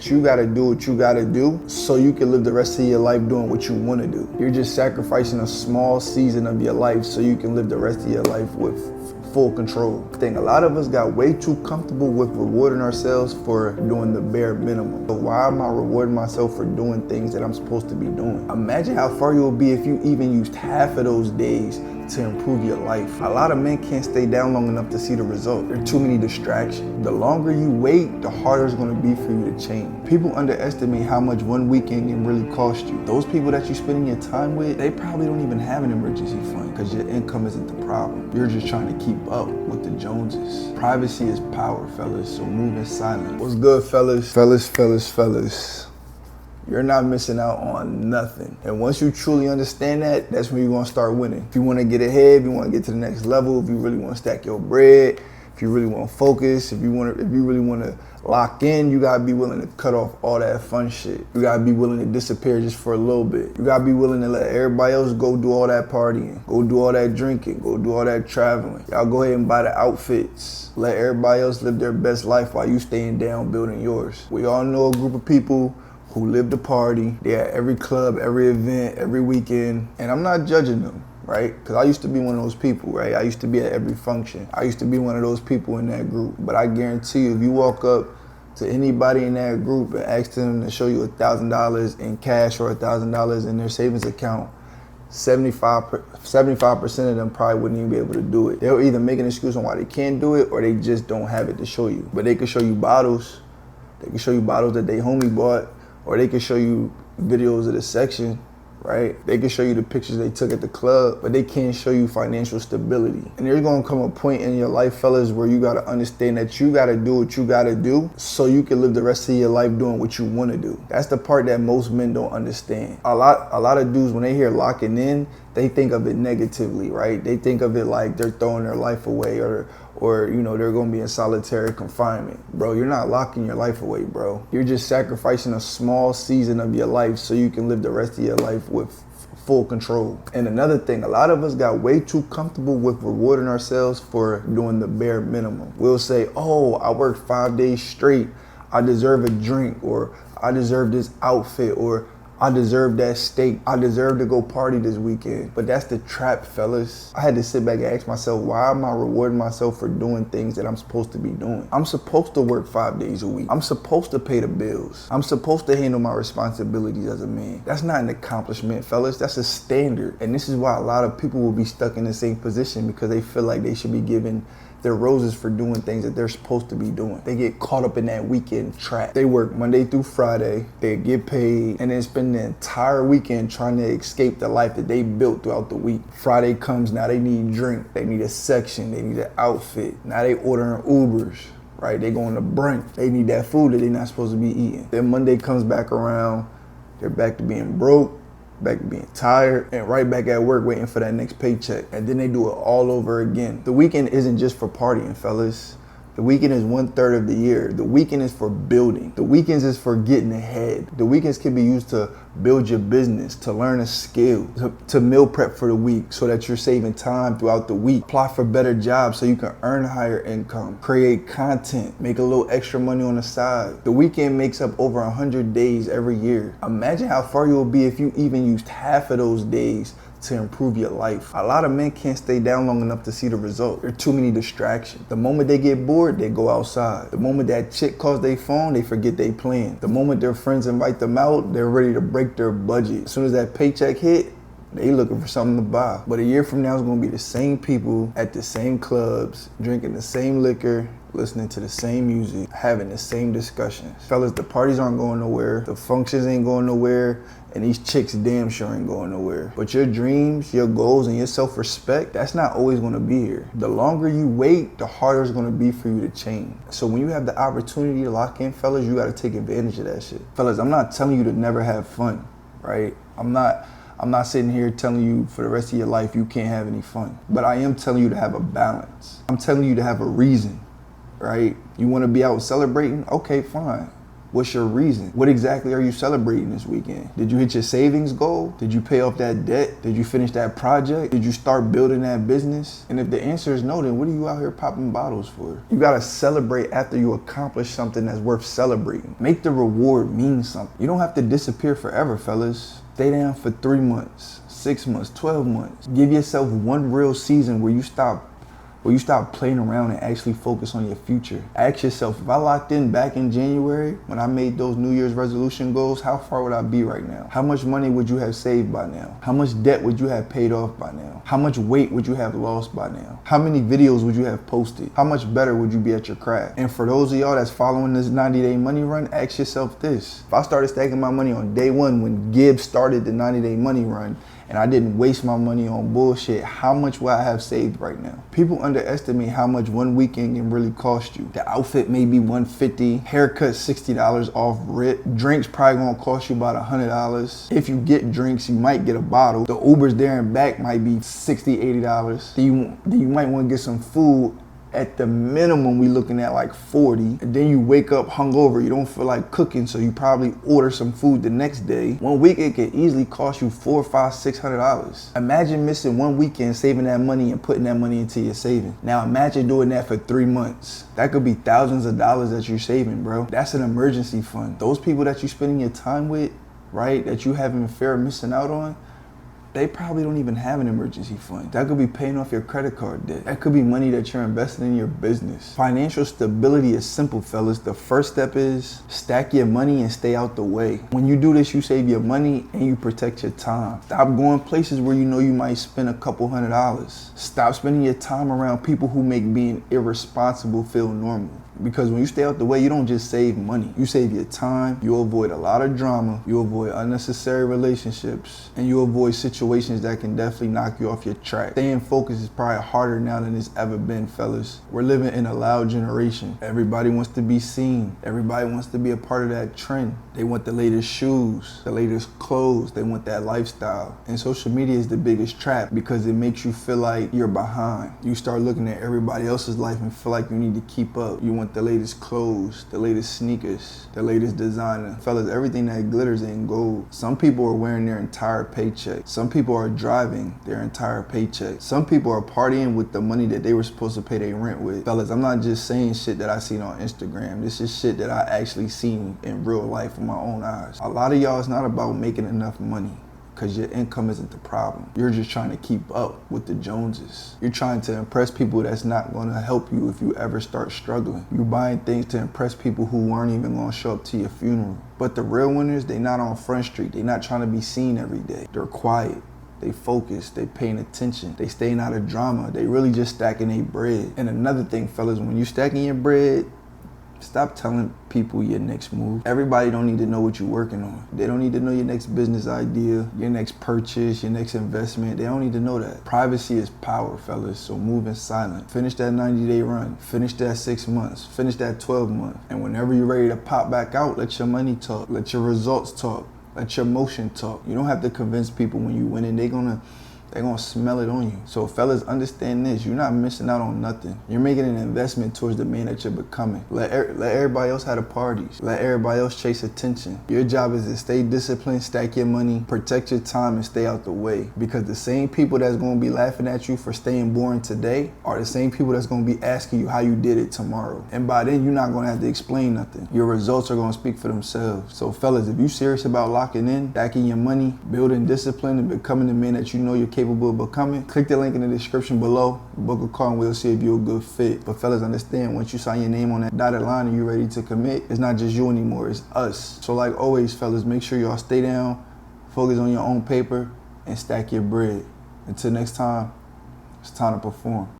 You gotta do what you gotta do so you can live the rest of your life doing what you wanna do. You're just sacrificing a small season of your life so you can live the rest of your life with full control. I think a lot of us got way too comfortable with rewarding ourselves for doing the bare minimum. So why am I rewarding myself for doing things that I'm supposed to be doing? Imagine how far you will be if you even used half of those days to improve your life. A lot of men can't stay down long enough to see the result. There are too many distractions. The longer you wait, the harder it's gonna be for you to change. People underestimate how much one weekend can really cost you. Those people that you're spending your time with, they probably don't even have an emergency fund because your income isn't the problem. You're just trying to keep up with the Joneses. Privacy is power, fellas, so move in silence. What's good, fellas? Fellas. You're not missing out on nothing. And once you truly understand that, that's when you're gonna start winning. If you wanna get ahead, if you wanna get to the next level, if you really wanna stack your bread, if you really wanna focus, if you really wanna lock in, you gotta be willing to cut off all that fun shit. You gotta be willing to disappear just for a little bit. You gotta be willing to let everybody else go do all that partying, go do all that drinking, go do all that traveling. Y'all go ahead and buy the outfits. Let everybody else live their best life while you staying down building yours. We all know a group of people who live to party. They're at every club, every event, every weekend. And I'm not judging them, right? Because I used to be one of those people, right? I used to be at every function. I used to be one of those people in that group. But I guarantee you, if you walk up to anybody in that group and ask them to show you $1,000 in cash or $1,000 in their savings account, 75% of them probably wouldn't even be able to do it. They'll either make an excuse on why they can't do it or they just don't have it to show you. But they can show you bottles. They can show you bottles that they homie bought. Or they can show you videos of the section, right? They can show you the pictures they took at the club, but they can't show you financial stability. And there's gonna come a point in your life, fellas, where you gotta understand that you gotta do what you gotta do so you can live the rest of your life doing what you wanna do. That's the part that most men don't understand. A lot of dudes, when they hear locking in, they think of it negatively, right? They think of it like they're throwing their life away or you know, they're gonna be in solitary confinement. Bro, you're not locking your life away, bro. You're just sacrificing a small season of your life so you can live the rest of your life with full control. And another thing, a lot of us got way too comfortable with rewarding ourselves for doing the bare minimum. We'll say, oh, I worked 5 days straight. I deserve a drink, or I deserve this outfit, or I deserve that steak. I deserve to go party this weekend. But that's the trap, fellas. I had to sit back and ask myself, why am I rewarding myself for doing things that I'm supposed to be doing? I'm supposed to work 5 days a week. I'm supposed to pay the bills. I'm supposed to handle my responsibilities as a man. That's not an accomplishment, fellas. That's a standard. And this is why a lot of people will be stuck in the same position because they feel like they should be given their roses for doing things that they're supposed to be doing. They get caught up in that weekend trap. They work Monday through Friday, they get paid, and then spend the entire weekend trying to escape the life that they built throughout the week. Friday comes, now they need drink, they need a section, they need an outfit. Now they ordering Ubers, right? They going to brunch. They need that food that they're not supposed to be eating. Then Monday comes back around, they're back to being broke, back to being tired, and right back at work waiting for that next paycheck. And then they do it all over again. The weekend isn't just for partying, fellas. The weekend is 1/3 of the year. The weekend is for building. The weekends is for getting ahead. The weekends can be used to build your business, to learn a skill, to meal prep for the week so that you're saving time throughout the week. Apply for better jobs so you can earn higher income. Create content, make a little extra money on the side. The weekend makes up over 100 days every year. Imagine how far you will be if you even used half of those days to improve your life. A lot of men can't stay down long enough to see the result. There are too many distractions. The moment they get bored, they go outside. The moment that chick calls their phone, they forget they plan. The moment their friends invite them out, they're ready to break their budget. As soon as that paycheck hit, they looking for something to buy. But a year from now, it's gonna be the same people at the same clubs, drinking the same liquor, listening to the same music, having the same discussions. Fellas, the parties aren't going nowhere, the functions ain't going nowhere, and these chicks damn sure ain't going nowhere. But your dreams, your goals, and your self-respect, that's not always gonna be here. The longer you wait, the harder it's gonna be for you to change. So when you have the opportunity to lock in, fellas, you gotta take advantage of that shit. Fellas, I'm not telling you to never have fun, right? I'm not sitting here telling you for the rest of your life you can't have any fun. But I am telling you to have a balance. I'm telling you to have a reason, right? You wanna be out celebrating? Okay, fine. What's your reason? What exactly are you celebrating this weekend? Did you hit your savings goal? Did you pay off that debt? Did you finish that project? Did you start building that business? And if the answer is no, then what are you out here popping bottles for? You gotta celebrate after you accomplish something that's worth celebrating. Make the reward mean something. You don't have to disappear forever, fellas. Stay down for 3 months, 6 months, 12 months. Give yourself one real season where you stop playing around and actually focus on your future. Ask yourself, if I locked in back in January when I made those New Year's resolution goals, how far would I be right now? How much money would you have saved by now? How much debt would you have paid off by now? How much weight would you have lost by now? How many videos would you have posted? How much better would you be at your craft? And for those of y'all that's following this 90-day money run, ask yourself this. If I started stacking my money on day one when Gibbs started the 90-day money run, and I didn't waste my money on bullshit, how much will I have saved right now? People underestimate how much one weekend can really cost you. The outfit may be $150, haircut $60 off rip, drinks probably gonna cost you about $100. If you get drinks, you might get a bottle. The Ubers there and back might be $60, $80. Then you might wanna get some food. At the minimum, we looking at like 40. And then you wake up hungover, you don't feel like cooking, so you probably order some food the next day. 1 week, it could easily cost you $400, $500, $600. Imagine missing 1 weekend, saving that money and putting that money into your savings. Now imagine doing that for 3 months. That could be thousands of dollars that you're saving, bro. That's an emergency fund. Those people that you're spending your time with, right, that you having fear of missing out on, they probably don't even have an emergency fund. That could be paying off your credit card debt. That could be money that you're investing in your business. Financial stability is simple, fellas. The first step is stack your money and stay out the way. When you do this, you save your money and you protect your time. Stop going places where you know you might spend a couple $100s. Stop spending your time around people who make being irresponsible feel normal. Because when you stay out the way, you don't just save money. You save your time, you avoid a lot of drama, you avoid unnecessary relationships, and you avoid situations that can definitely knock you off your track. Staying focused is probably harder now than it's ever been, fellas. We're living in a loud generation. Everybody wants to be seen. Everybody wants to be a part of that trend. They want the latest shoes, the latest clothes. They want that lifestyle. And social media is the biggest trap because it makes you feel like you're behind. You start looking at everybody else's life and feel like you need to keep up. You want the latest clothes, the latest sneakers, the latest designer. Fellas, everything that glitters ain't gold. Some people are wearing their entire paycheck. Some people are driving their entire paycheck. Some people are partying with the money that they were supposed to pay their rent with. Fellas, I'm not just saying shit that I seen on Instagram. This is shit that I actually seen in real life with my own eyes. A lot of y'all, it's not about making enough money, because your income isn't the problem. You're just trying to keep up with the Joneses. You're trying to impress people that's not gonna help you if you ever start struggling. You're buying things to impress people who aren't even gonna show up to your funeral. But the real winners, they not on Front Street. They not trying to be seen every day. They're quiet. They focus, they paying attention, they staying out of drama. They really just stacking their bread. And another thing, fellas, when you stacking your bread, stop telling people your next move. Everybody don't need to know what you're working on. They don't need to know your next business idea, your next purchase, your next investment. They don't need to know that. Privacy is power, fellas, so move in silent. Finish that 90-day run. Finish that 6 months. Finish that 12 months. And whenever you're ready to pop back out, let your money talk. Let your results talk. Let your motion talk. You don't have to convince people when you winning. They're gonna smell it on you. So fellas, understand this. You're not missing out on nothing. You're making an investment towards the man that you're becoming. Let everybody else have the parties. Let everybody else chase attention. Your job is to stay disciplined, stack your money, protect your time, and stay out the way. Because the same people that's gonna be laughing at you for staying boring today are the same people that's gonna be asking you how you did it tomorrow. And by then, you're not gonna have to explain nothing. Your results are gonna speak for themselves. So fellas, if you're serious about locking in, stacking your money, building discipline, and becoming the man that you know you're capable of becoming, click the link in the description below, book a call, and we'll see if you're a good fit. But fellas, understand, once you sign your name on that dotted line and you're ready to commit, it's not just you anymore, it's us. So like always, fellas, make sure y'all stay down, focus on your own paper, and stack your bread. Until next time, it's time to perform.